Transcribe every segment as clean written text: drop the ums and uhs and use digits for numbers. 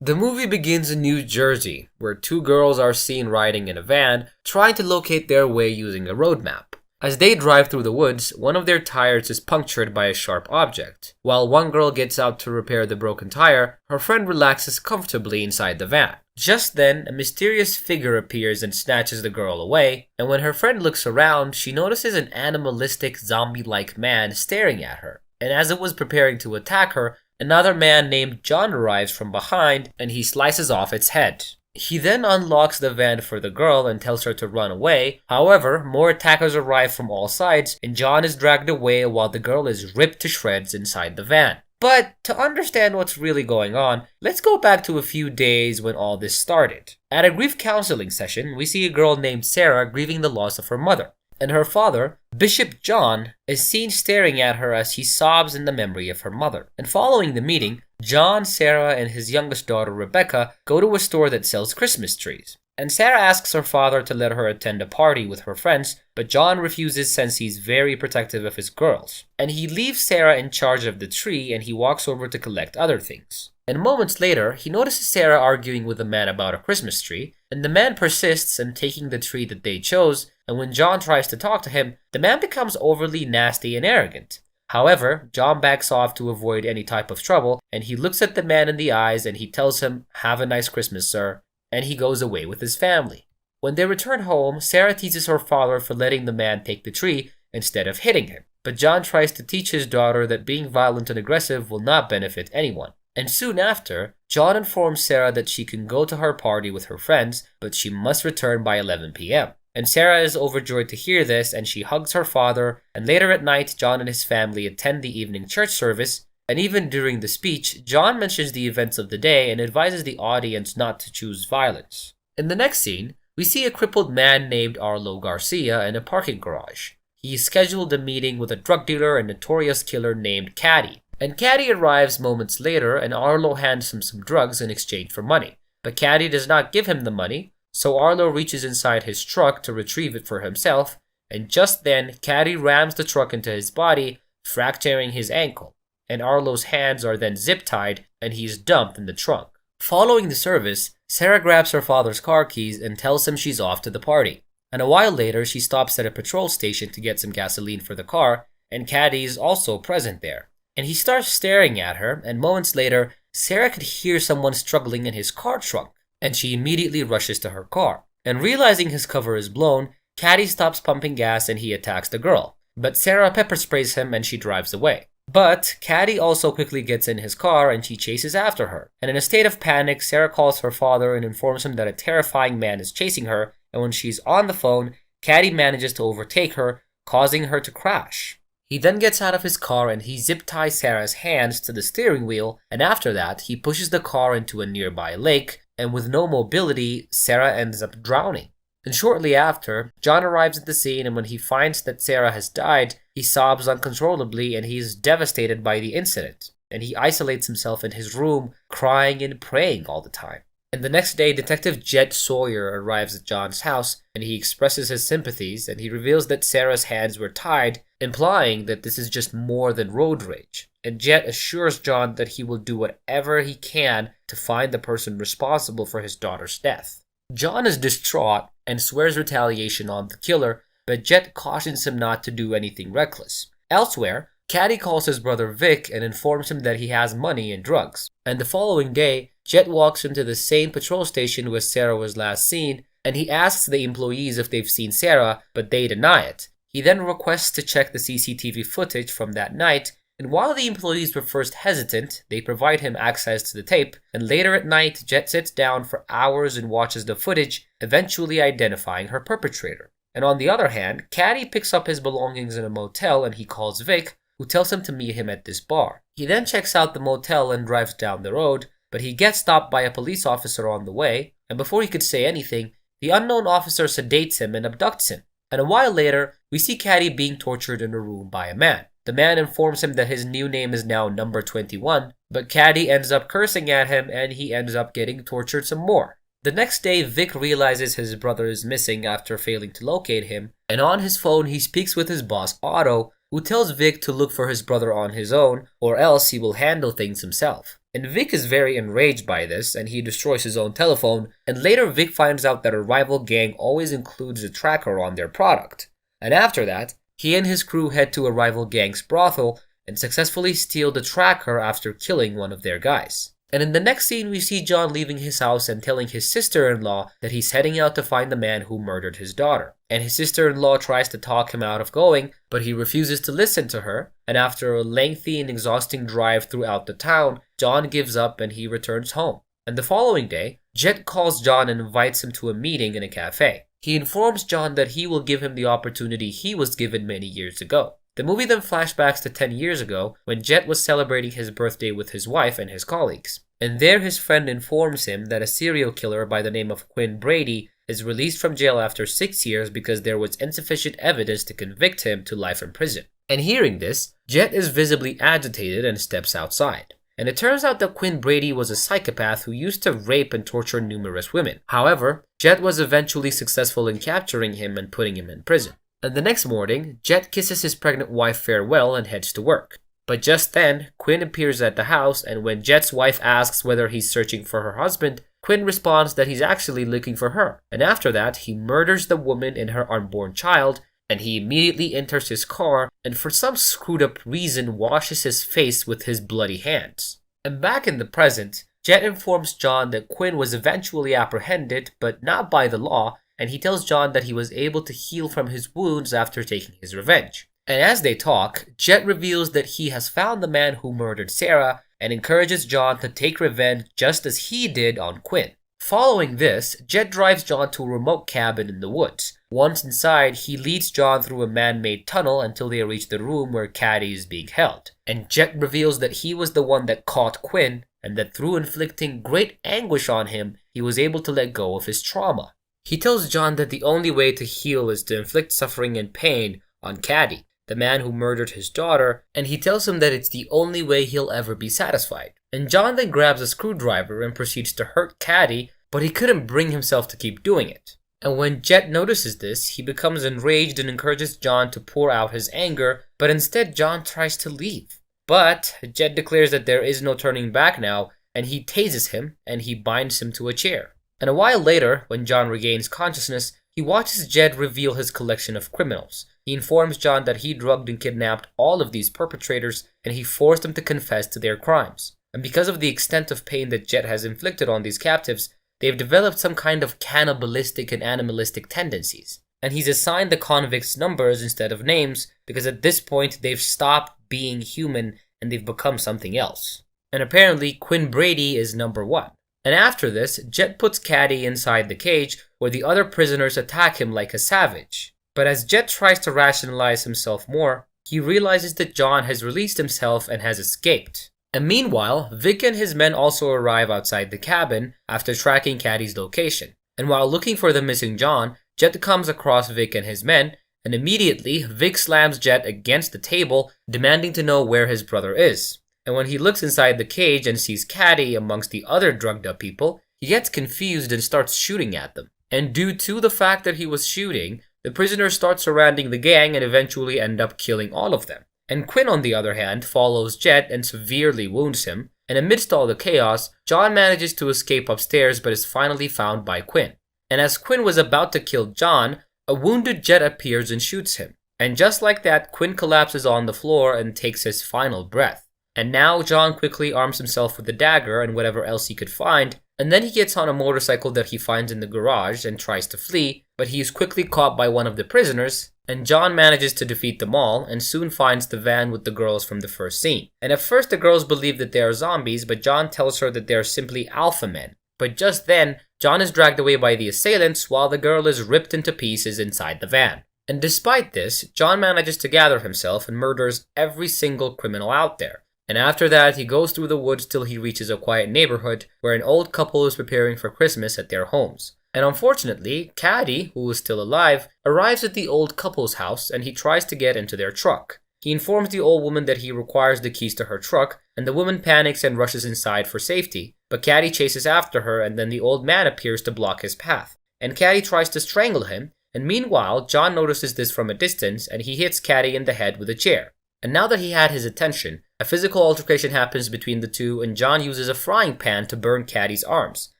The movie begins in New Jersey, where two girls are seen riding in a van, trying to locate their way using a road map. As they drive through the woods, one of their tires is punctured by a sharp object. While one girl gets out to repair the broken tire, her friend relaxes comfortably inside the van. Just then, a mysterious figure appears and snatches the girl away, and when her friend looks around, she notices an animalistic, zombie-like man staring at her. And as it was preparing to attack her, another man named John arrives from behind, and he slices off its head. He then unlocks the van for the girl and tells her to run away. However, more attackers arrive from all sides, and John is dragged away while the girl is ripped to shreds inside the van. But to understand what's really going on, let's go back to a few days when all this started. At a grief counseling session, we see a girl named Sarah grieving the loss of her mother, and her father, Bishop John, is seen staring at her as he sobs in the memory of her mother. And following the meeting, John, Sarah, and his youngest daughter Rebecca go to a store that sells Christmas trees. And Sarah asks her father to let her attend a party with her friends, but John refuses since he's very protective of his girls. And he leaves Sarah in charge of the tree and he walks over to collect other things. And moments later, he notices Sarah arguing with a man about a Christmas tree, and the man persists in taking the tree that they chose, and when John tries to talk to him, the man becomes overly nasty and arrogant. However, John backs off to avoid any type of trouble, and he looks at the man in the eyes and he tells him, "Have a nice Christmas, sir," and he goes away with his family. When they return home, Sarah teases her father for letting the man take the tree instead of hitting him. But John tries to teach his daughter that being violent and aggressive will not benefit anyone. And soon after, John informs Sarah that she can go to her party with her friends, but she must return by 11 p.m. And Sarah is overjoyed to hear this, and she hugs her father, and later at night, John and his family attend the evening church service, and even during the speech, John mentions the events of the day and advises the audience not to choose violence. In the next scene, we see a crippled man named Arlo Garcia in a parking garage. He scheduled a meeting with a drug dealer and notorious killer named Caddy. And Caddy arrives moments later, and Arlo hands him some drugs in exchange for money. But Caddy does not give him the money, so Arlo reaches inside his truck to retrieve it for himself, and just then, Caddy rams the truck into his body, fracturing his ankle. And Arlo's hands are then zip-tied, and he is dumped in the trunk. Following the service, Sarah grabs her father's car keys and tells him she's off to the party. And a while later, she stops at a petrol station to get some gasoline for the car, and Caddy is also present there. And he starts staring at her, and moments later, Sarah could hear someone struggling in his car trunk, and she immediately rushes to her car. And realizing his cover is blown, Caddy stops pumping gas and he attacks the girl. But Sarah pepper sprays him and she drives away. But Caddy also quickly gets in his car and she chases after her. And in a state of panic, Sarah calls her father and informs him that a terrifying man is chasing her, and when she's on the phone, Caddy manages to overtake her, causing her to crash. He then gets out of his car and he zip-ties Sarah's hands to the steering wheel, and after that, he pushes the car into a nearby lake, and with no mobility, Sarah ends up drowning. And shortly after, John arrives at the scene, and when he finds that Sarah has died, he sobs uncontrollably and he is devastated by the incident. And he isolates himself in his room, crying and praying all the time. And the next day, Detective Jet Sawyer arrives at John's house, and he expresses his sympathies, and he reveals that Sarah's hands were tied, implying that this is just more than road rage. And Jet assures John that he will do whatever he can to find the person responsible for his daughter's death. John is distraught and swears retaliation on the killer, but Jet cautions him not to do anything reckless. Elsewhere, Caddy calls his brother Vic and informs him that he has money and drugs. And the following day, Jet walks into the same patrol station where Sarah was last seen, and he asks the employees if they've seen Sarah, but they deny it. He then requests to check the CCTV footage from that night, and while the employees were first hesitant, they provide him access to the tape, and later at night, Jet sits down for hours and watches the footage, eventually identifying her perpetrator. And on the other hand, Caddy picks up his belongings in a motel and he calls Vic, who tells him to meet him at this bar. He then checks out the motel and drives down the road, but he gets stopped by a police officer on the way, and before he could say anything, the unknown officer sedates him and abducts him. And a while later, we see Caddy being tortured in a room by a man. The man informs him that his new name is now Number 21, but Caddy ends up cursing at him and he ends up getting tortured some more. The next day, Vic realizes his brother is missing after failing to locate him, and on his phone he speaks with his boss Otto, who tells Vic to look for his brother on his own, or else he will handle things himself. And Vic is very enraged by this, and he destroys his own telephone, and later Vic finds out that a rival gang always includes a tracker on their product. And after that, he and his crew head to a rival gang's brothel and successfully steal the tracker after killing one of their guys. And in the next scene, we see John leaving his house and telling his sister-in-law that he's heading out to find the man who murdered his daughter. And his sister-in-law tries to talk him out of going, but he refuses to listen to her. And after a lengthy and exhausting drive throughout the town, John gives up and he returns home. And the following day, Jet calls John and invites him to a meeting in a cafe. He informs John that he will give him the opportunity he was given many years ago. The movie then flashbacks to 10 years ago when Jet was celebrating his birthday with his wife and his colleagues. And there his friend informs him that a serial killer by the name of Quinn Brady is released from jail after 6 years because there was insufficient evidence to convict him to life in prison. And hearing this, Jet is visibly agitated and steps outside. And it turns out that Quinn Brady was a psychopath who used to rape and torture numerous women. However, Jet was eventually successful in capturing him and putting him in prison. And the next morning, Jet kisses his pregnant wife farewell and heads to work. But just then, Quinn appears at the house, and when Jet's wife asks whether he's searching for her husband, Quinn responds that he's actually looking for her. And after that, he murders the woman and her unborn child, and he immediately enters his car and for some screwed up reason washes his face with his bloody hands. And back in the present, Jet informs John that Quinn was eventually apprehended, but not by the law, and he tells John that he was able to heal from his wounds after taking his revenge. And as they talk, Jet reveals that he has found the man who murdered Sarah and encourages John to take revenge just as he did on Quinn. Following this, Jet drives John to a remote cabin in the woods. Once inside, he leads John through a man-made tunnel until they reach the room where Caddy is being held. And Jet reveals that he was the one that caught Quinn, and that through inflicting great anguish on him, he was able to let go of his trauma. He tells John that the only way to heal is to inflict suffering and pain on Caddy, the man who murdered his daughter, and he tells him that it's the only way he'll ever be satisfied. And John then grabs a screwdriver and proceeds to hurt Caddy, but he couldn't bring himself to keep doing it. And when Jet notices this, he becomes enraged and encourages John to pour out his anger, but instead John tries to leave. But Jet declares that there is no turning back now, and he tases him and he binds him to a chair. And a while later, when John regains consciousness, he watches Jet reveal his collection of criminals. He informs John that he drugged and kidnapped all of these perpetrators, and he forced them to confess to their crimes. And because of the extent of pain that Jet has inflicted on these captives, they've developed some kind of cannibalistic and animalistic tendencies. And he's assigned the convicts numbers instead of names, because at this point they've stopped being human and they've become something else. And apparently Quinn Brady is number 1. And after this, Jet puts Caddy inside the cage where the other prisoners attack him like a savage. But as Jet tries to rationalize himself more, he realizes that John has released himself and has escaped. And meanwhile, Vic and his men also arrive outside the cabin after tracking Caddy's location. And while looking for the missing John, Jet comes across Vic and his men, and immediately Vic slams Jet against the table, demanding to know where his brother is. And when he looks inside the cage and sees Caddy amongst the other drugged up people, he gets confused and starts shooting at them. And due to the fact that he was shooting, the prisoners start surrounding the gang and eventually end up killing all of them. And Quinn, on the other hand, follows Jet and severely wounds him. And amidst all the chaos, John manages to escape upstairs but is finally found by Quinn. And as Quinn was about to kill John, a wounded Jet appears and shoots him. And just like that, Quinn collapses on the floor and takes his final breath. And now John quickly arms himself with a dagger and whatever else he could find, and then he gets on a motorcycle that he finds in the garage and tries to flee, but he is quickly caught by one of the prisoners, and John manages to defeat them all and soon finds the van with the girls from the first scene. And at first the girls believe that they are zombies, but John tells her that they are simply alpha men. But just then, John is dragged away by the assailants while the girl is ripped into pieces inside the van. And despite this, John manages to gather himself and murders every single criminal out there. And after that, he goes through the woods till he reaches a quiet neighborhood where an old couple is preparing for Christmas at their homes. And unfortunately, Caddy, who is still alive, arrives at the old couple's house and he tries to get into their truck. He informs the old woman that he requires the keys to her truck, and the woman panics and rushes inside for safety. But Caddy chases after her, and then the old man appears to block his path. And Caddy tries to strangle him, and meanwhile, John notices this from a distance and he hits Caddy in the head with a chair. And now that he had his attention, a physical altercation happens between the two, and John uses a frying pan to burn Caddy's arms.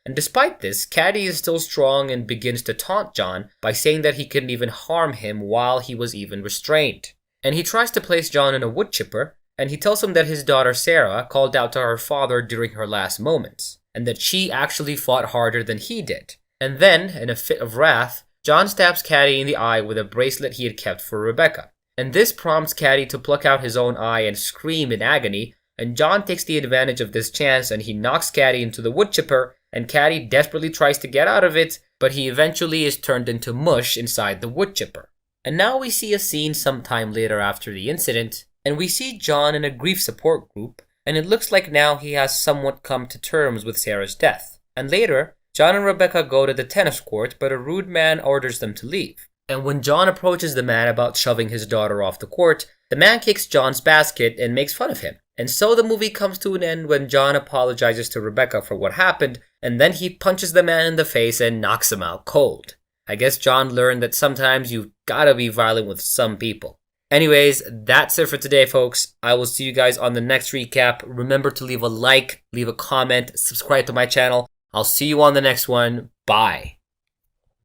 And despite this, Caddy is still strong and begins to taunt John by saying that he couldn't even harm him while he was even restrained. And he tries to place John in a wood chipper, and he tells him that his daughter Sarah called out to her father during her last moments, and that she actually fought harder than he did. And then, in a fit of wrath, John stabs Caddy in the eye with a bracelet he had kept for Rebecca. And this prompts Caddy to pluck out his own eye and scream in agony, and John takes the advantage of this chance and he knocks Caddy into the wood chipper, and Caddy desperately tries to get out of it, but he eventually is turned into mush inside the wood chipper. And now we see a scene sometime later after the incident, and we see John in a grief support group, and it looks like now he has somewhat come to terms with Sarah's death. And later, John and Rebecca go to the tennis court, but a rude man orders them to leave. And when John approaches the man about shoving his daughter off the court, the man kicks John's basket and makes fun of him. And so the movie comes to an end when John apologizes to Rebecca for what happened, and then he punches the man in the face and knocks him out cold. I guess John learned that sometimes you've gotta be violent with some people. Anyways, that's it for today, folks. I will see you guys on the next recap. Remember to leave a like, leave a comment, subscribe to my channel. I'll see you on the next one. Bye.